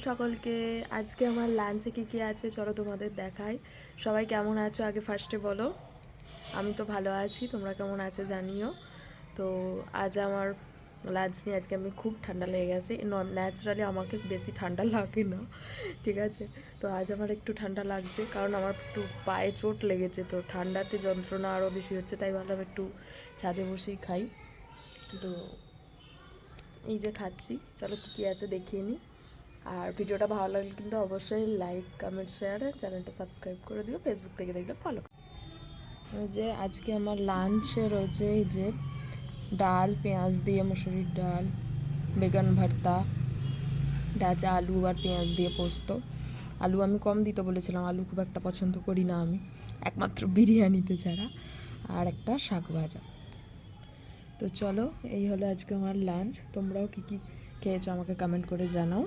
সকলকে। আজকে আমার লাঞ্চে কী আছে চলো তোমাদের দেখাই। সবাই কেমন আছো আগে ফার্স্টে বলো। আমি তো ভালো আছি, তোমরা কেমন আছো জানিও। তো আজ আমার লাঞ্চ নিয়ে আজকে আমি খুব ঠান্ডা লেগে গেছে। ন্যাচারালি আমাকে বেশি ঠান্ডা লাগে না, ঠিক আছে। তো আজ আমার একটু ঠান্ডা লাগছে কারণ আমার একটু পায়ে চোট লেগেছে, তো ঠান্ডাতে যন্ত্রণা আরও বেশি হচ্ছে, তাই ভাবলাম একটু ছাদে বসেই খাই। তো এই যে খাচ্ছি, চলো কী আছে দেখিয়ে নিই। আর ভিডিওটা ভালো লাগলে কিন্তু অবশ্যই লাইক কমেন্ট শেয়ার আর চ্যানেলটা সাবস্ক্রাইব করে দিও। ফেসবুক থেকে দেখলে ফলো। ওই যে আজকে আমার লাঞ্চে রয়েছে এই যে ডাল, পেঁয়াজ দিয়ে মুসুরির ডাল, বেগুন ভর্তা, ডাচা আলু আর পেঁয়াজ দিয়ে পোস্ত। আলু আমি কম দিতে বলেছিলাম, আলু খুব একটা পছন্দ করি না আমি, একমাত্র বিরিয়ানিতে ছাড়া। আর একটা শাক ভাজা। তো চলো, এই হলো আজকে আমার লাঞ্চ। তোমরাও কী কী খেয়েছো আমাকে কমেন্ট করে জানাও।